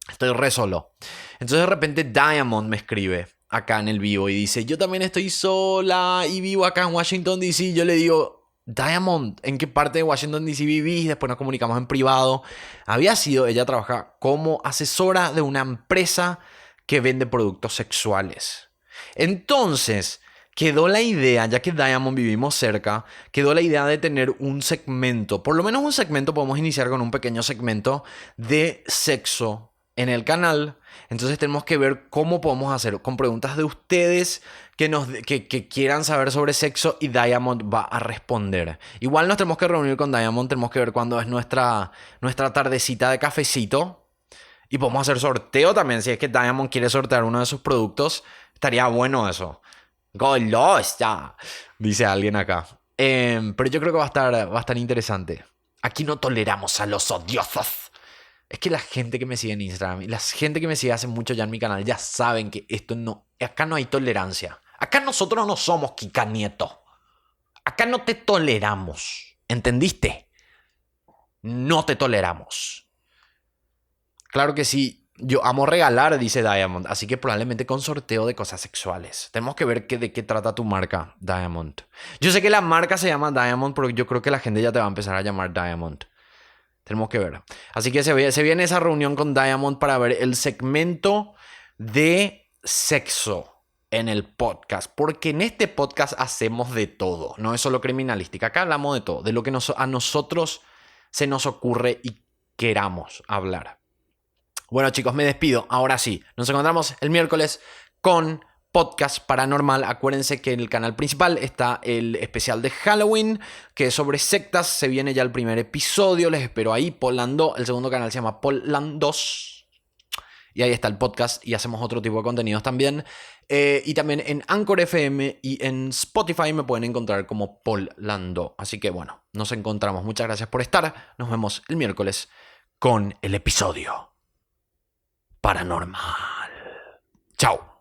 Speaker 1: Estoy re solo. Entonces de repente Diamond me escribe acá en el vivo y dice: yo también estoy sola y vivo acá en Washington, D.C. Yo le digo: Diamond, ¿en qué parte de Washington, D.C. vivís? Después nos comunicamos en privado. Ella trabaja como asesora de una empresa que vende productos sexuales. Entonces quedó la idea, ya que Diamond vivimos cerca, quedó la idea de tener un segmento, por lo menos un segmento. Podemos iniciar con un pequeño segmento de sexo en el canal. Entonces tenemos que ver cómo podemos hacer con preguntas de ustedes que quieran saber sobre sexo, y Diamond va a responder. Igual nos tenemos que reunir con Diamond, tenemos que ver cuándo es nuestra tardecita de cafecito, y podemos hacer sorteo también. Si es que Diamond quiere sortear uno de sus productos, estaría bueno eso. Golosa, dice alguien acá. Pero yo creo que va a estar interesante. Aquí no toleramos a los odiosos. Es que la gente que me sigue en Instagram y la gente que me sigue hace mucho ya en mi canal ya saben que acá no hay tolerancia. Acá nosotros no somos Kika Nieto. Acá no te toleramos. ¿Entendiste? No te toleramos. Claro que sí. Yo amo regalar, dice Diamond. Así que probablemente con sorteo de cosas sexuales. Tenemos que ver de qué trata tu marca, Diamond. Yo sé que la marca se llama Diamond, pero yo creo que la gente ya te va a empezar a llamar Diamond. Tenemos que ver. Así que se viene esa reunión con Diamond para ver el segmento de sexo en el podcast. Porque en este podcast hacemos de todo. No es solo criminalística. Acá hablamos de todo. De lo que a nosotros se nos ocurre y queramos hablar. Bueno, chicos, me despido. Ahora sí, nos encontramos el miércoles con Podcast Paranormal. Acuérdense que en el canal principal está el especial de Halloween, que es sobre sectas. Se viene ya el primer episodio. Les espero ahí, Polando. El segundo canal se llama Polandos. Y ahí está el podcast y hacemos otro tipo de contenidos también. Y también en Anchor FM y en Spotify me pueden encontrar como Polando. Así que bueno, nos encontramos. Muchas gracias por estar. Nos vemos el miércoles con el episodio paranormal. Chao.